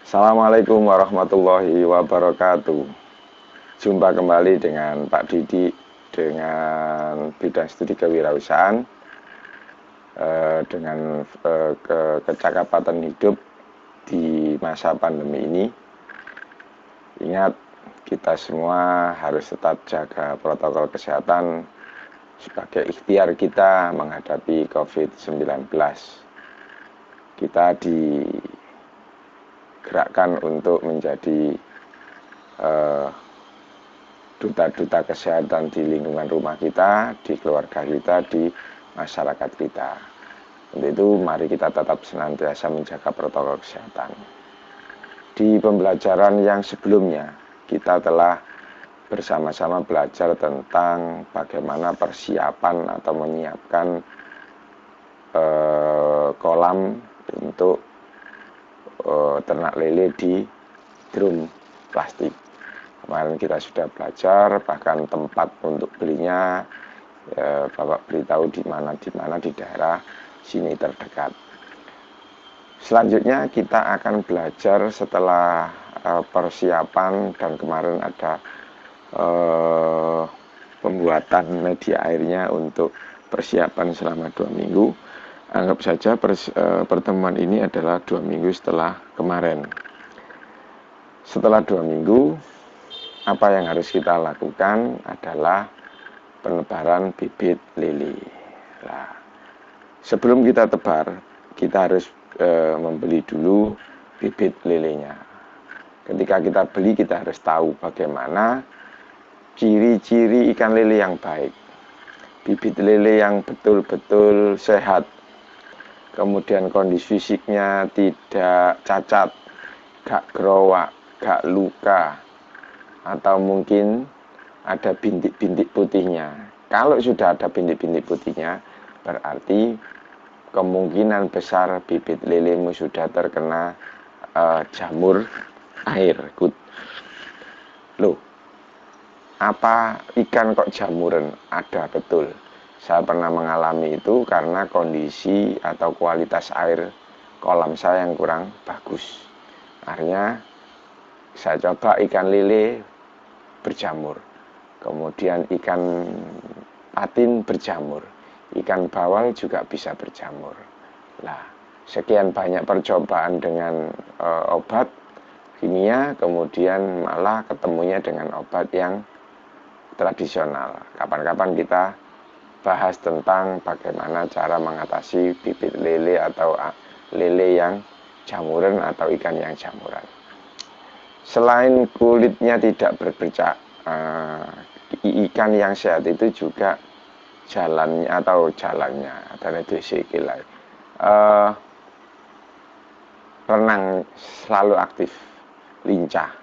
Assalamualaikum warahmatullahi wabarakatuh. Jumpa kembali dengan Pak Didi dengan bidang studi kewirausahaan dengan kecakapan hidup di masa pandemi ini. Ingat, kita semua harus tetap jaga protokol kesehatan sebagai ikhtiar kita menghadapi COVID-19. Kita digerakkan untuk menjadi duta-duta kesehatan di lingkungan rumah kita, di keluarga kita, di masyarakat kita. Untuk itu mari kita tetap senantiasa menjaga protokol kesehatan. Di pembelajaran yang sebelumnya kita telah bersama-sama belajar tentang bagaimana persiapan atau menyiapkan kolam untuk ternak lele di drum plastik. Kemarin kita sudah belajar, bahkan tempat untuk belinya Bapak beritahu di mana di daerah sini terdekat. Selanjutnya kita akan belajar setelah persiapan, dan kemarin ada pembuatan media airnya untuk persiapan selama 2 minggu. Anggap saja pertemuan ini adalah 2 minggu setelah kemarin. Setelah 2 minggu, apa yang harus kita lakukan adalah penebaran bibit lele. Nah, sebelum kita tebar, kita harus membeli dulu bibit lelenya. Ketika kita beli, kita harus tahu bagaimana ciri-ciri ikan lele yang baik, bibit lele yang betul-betul sehat, kemudian kondisi fisiknya tidak cacat, gak gerowak, gak luka, atau mungkin ada bintik-bintik putihnya. Kalau sudah ada bintik-bintik putihnya, berarti kemungkinan besar bibit lelemu sudah terkena jamur air. Loh, apa ikan kok jamuran? Ada, betul. Saya pernah mengalami itu karena kondisi atau kualitas air kolam saya yang kurang bagus. Akhirnya saya coba ikan lele berjamur, kemudian ikan patin berjamur, ikan bawal juga bisa berjamur. Nah, sekian banyak percobaan dengan obat kimia, kemudian malah ketemunya dengan obat yang tradisional. Kapan-kapan kita bahas tentang bagaimana cara mengatasi bibit lele atau lele yang jamuran atau ikan yang jamuran. Selain kulitnya tidak berbercak, ikan yang sehat itu juga jalannya dan itu sikilai renang selalu aktif, lincah.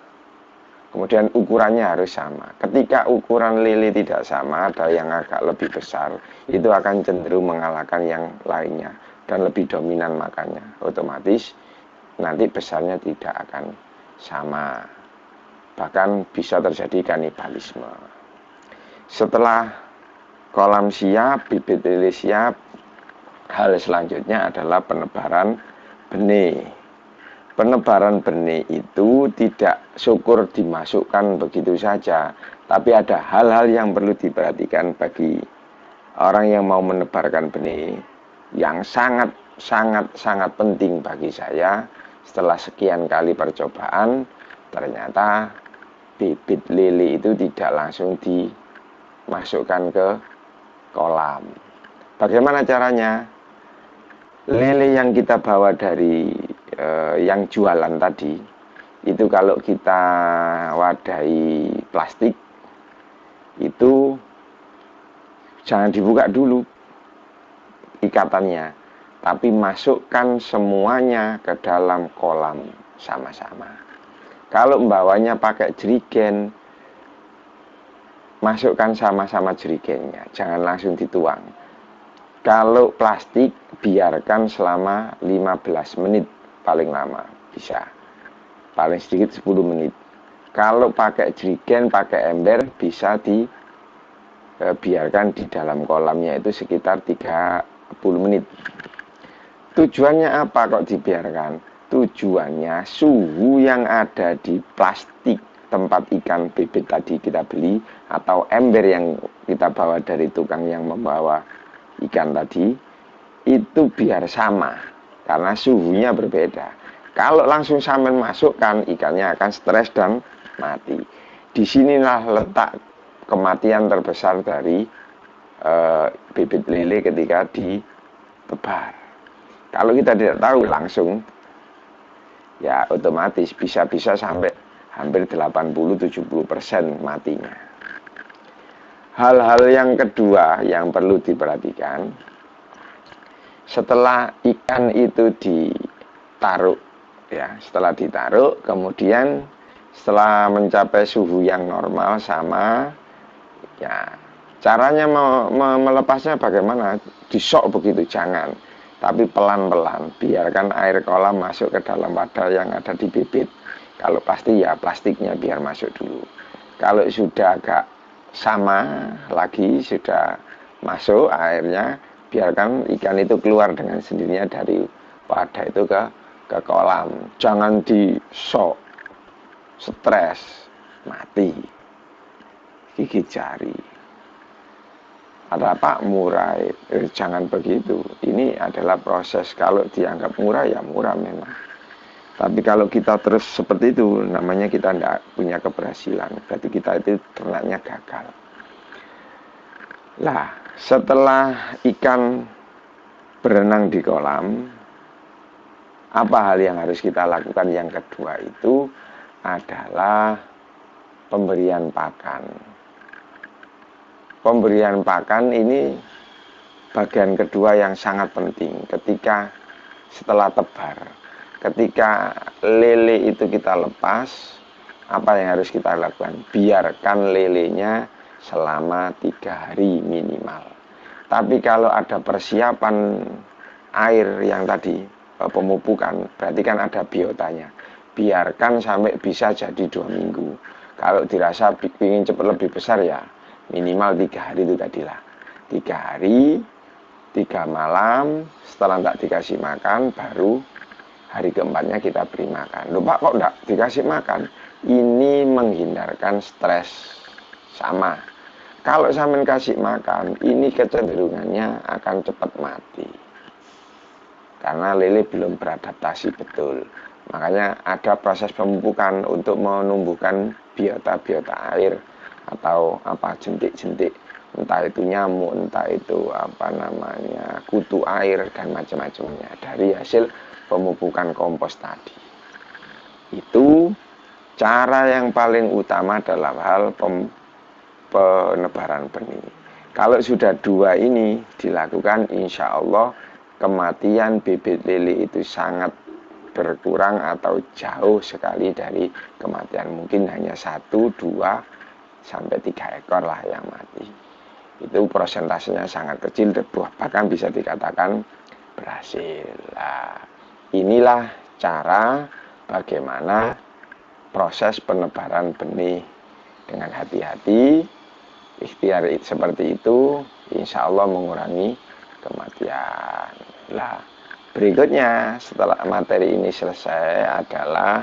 Kemudian ukurannya harus sama. Ketika ukuran lele tidak sama, ada yang agak lebih besar, itu akan cenderung mengalahkan yang lainnya dan lebih dominan makannya. Otomatis nanti besarnya tidak akan sama. Bahkan bisa terjadi kanibalisme. Setelah kolam siap, bibit lele siap, hal selanjutnya adalah penebaran benih. Penebaran benih itu tidak syukur dimasukkan begitu saja, tapi ada hal-hal yang perlu diperhatikan bagi orang yang mau menebarkan benih, yang sangat penting bagi saya. Setelah sekian kali percobaan, ternyata bibit lele itu tidak langsung dimasukkan ke kolam. Bagaimana caranya? Lele yang kita bawa dari yang jualan tadi, itu kalau kita wadahi plastik, itu jangan dibuka dulu ikatannya, tapi masukkan semuanya ke dalam kolam sama-sama. Kalau membawanya pakai jerigen, masukkan sama-sama jerigennya, jangan langsung dituang. Kalau plastik, biarkan selama 15 menit paling lama, bisa. Paling sedikit 10 menit. Kalau pakai jerigen, pakai ember, bisa dibiarkan di dalam kolamnya itu sekitar 30 menit. Tujuannya apa kok dibiarkan? tujuannya suhu yang ada di plastik tempat ikan bibit tadi kita beli atau ember yang kita bawa dari tukang yang membawa ikan tadi itu biar sama karena suhunya berbeda. Kalau langsung sampean masukkan, ikannya akan stres dan mati. Disinilah letak kematian terbesar dari bibit lele ketika ditebar. Kalau kita tidak tahu langsung, ya otomatis bisa-bisa sampai hampir 80-70% matinya. Hal-hal yang kedua yang perlu diperhatikan, setelah ikan itu ditaruh, ya, setelah ditaruh, kemudian setelah mencapai suhu yang normal sama, ya, caranya melepasnya bagaimana? Disok begitu, jangan. Tapi pelan-pelan, biarkan air kolam masuk ke dalam wadah yang ada di bibit. Kalau plastik, ya plastiknya biar masuk dulu. Kalau sudah agak sama lagi, sudah masuk airnya, biarkan ikan itu keluar dengan sendirinya dari wadah itu ke kolam. Jangan disok, stres, mati, gigit jari. Ada Pak murah, jangan begitu. Ini adalah proses, kalau dianggap murah ya murah memang. Tapi kalau kita terus seperti itu, namanya kita tidak punya keberhasilan. Berarti kita itu ternaknya gagal. Nah, setelah ikan berenang di kolam, apa hal yang harus kita lakukan? Yang kedua itu adalah pemberian pakan. Pemberian pakan ini bagian kedua yang sangat penting ketika setelah tebar. Ketika lele itu kita lepas, apa yang harus kita lakukan? Biarkan lelenya selama 3 hari minimal. Tapi kalau ada persiapan air yang tadi, pemupukan, berarti kan ada biotanya. Biarkan sampai bisa jadi 2 minggu. Kalau dirasa ingin cepat lebih besar ya minimal 3 hari itu tadilah. 3 hari, 3 malam, setelah tidak dikasih makan, baru hari keempatnya kita beri makan. Loh Pak, kok tidak dikasih makan? Ini menghindarkan stres. Sama. Kalau sampean kasih makan, ini kecenderungannya akan cepat mati. Karena lele belum beradaptasi betul. Makanya ada proses pemupukan untuk menumbuhkan biota-biota air atau apa jentik-jentik, entah itu nyamuk, entah itu apa namanya kutu air dan macam-macamnya dari hasil pemupukan kompos tadi. Itu cara yang paling utama dalam hal penebaran benih. Kalau sudah 2 ini dilakukan, insya Allah kematian bibit lele itu sangat berkurang atau jauh sekali dari kematian. Mungkin hanya 1, 2, sampai 3 ekor lah yang mati. Itu persentasenya sangat kecil, bahkan bisa dikatakan berhasil. Nah, inilah cara bagaimana proses penebaran benih dengan hati-hati, ikhtiar seperti itu, insya Allah mengurangi kematian. Nah, berikutnya setelah materi ini selesai adalah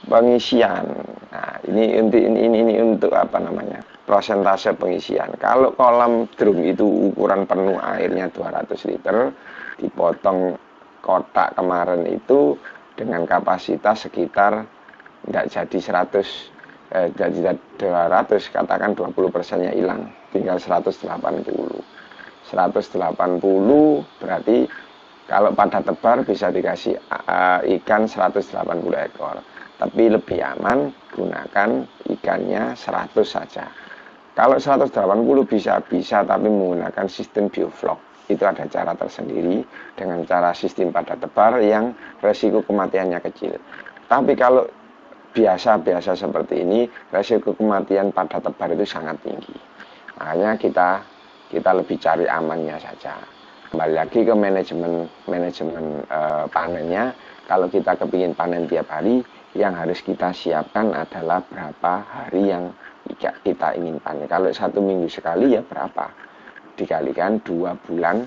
pengisian. Nah, ini untuk apa namanya? Prosentase pengisian. Kalau kolam drum itu ukuran penuh airnya 200 liter, dipotong kotak kemarin itu dengan kapasitas sekitar tidak jadi 100, jadi 200, katakan 20%-nya hilang, tinggal 180. 180 berarti kalau pada tebar bisa dikasih ikan 180 ekor. Tapi lebih aman gunakan ikannya 100 saja. Kalau 180 bisa, tapi menggunakan sistem bioflok. Itu ada cara tersendiri dengan cara sistem pada tebar yang resiko kematiannya kecil. Tapi kalau biasa-biasa seperti ini, resiko kematian pada tebar itu sangat tinggi. Makanya kita lebih cari amannya saja. Kembali lagi ke manajemen panennya. Kalau kita kepingin panen tiap hari, yang harus kita siapkan adalah berapa hari yang kita ingin panen. Kalau 1 minggu sekali ya berapa? Dikalikan 2 bulan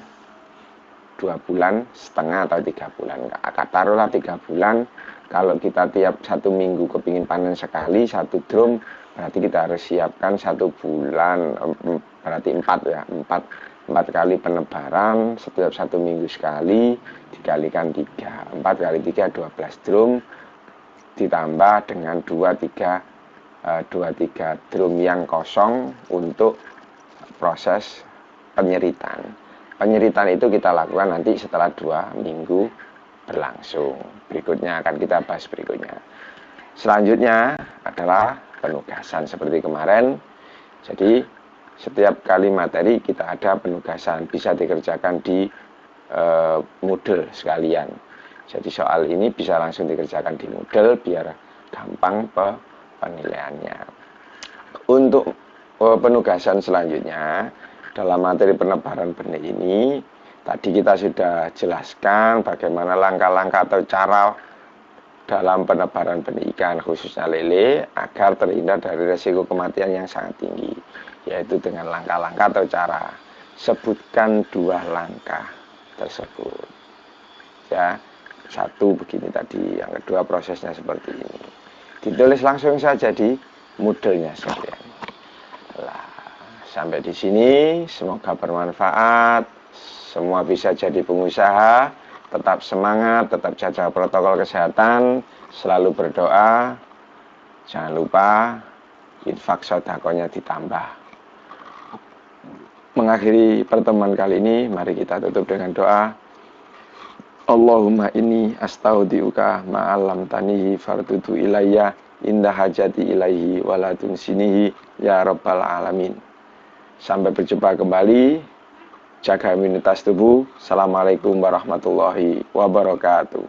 2,5 bulan atau 3 bulan. Taruhlah 3 bulan. Kalau kita tiap 1 minggu kepingin panen sekali 1 drum, berarti kita harus siapkan 1 bulan, berarti 4 ya, 4 kali penebaran setiap 1 minggu sekali dikalikan 3, 4 kali 3 12 drum, ditambah dengan 23 drum yang kosong untuk proses penyeritan. Penyeritan itu kita lakukan nanti setelah 2 minggu berlangsung. Berikutnya akan kita bahas berikutnya. Selanjutnya adalah penugasan seperti kemarin. Jadi setiap kali materi kita ada penugasan, bisa dikerjakan di Moodle sekalian. Jadi soal ini bisa langsung dikerjakan di Moodle biar gampang penilaiannya. Untuk penugasan selanjutnya dalam materi penebaran benih ini, tadi kita sudah jelaskan bagaimana langkah-langkah atau cara dalam penebaran benih ikan khususnya lele agar terhindar dari resiko kematian yang sangat tinggi, yaitu dengan langkah-langkah atau cara. Sebutkan 2 langkah tersebut. Ya, 1 begini tadi, yang kedua prosesnya seperti ini. Ditulis langsung saja di Moodle-nya sekalian. Sampai di sini, semoga bermanfaat. Semua bisa jadi pengusaha. Tetap semangat, tetap jaga protokol kesehatan. Selalu berdoa. Jangan lupa infak sedekahnya ditambah. Mengakhiri pertemuan kali ini, mari kita tutup dengan doa. Allahumma inni astaudiuka ma'alam tanihi fardudu ilayya indah hajati ilaihi waladun sinihi ya rabbal alamin. Sampai berjumpa kembali. Jaga imunitas tubuh. Assalamualaikum warahmatullahi wabarakatuh.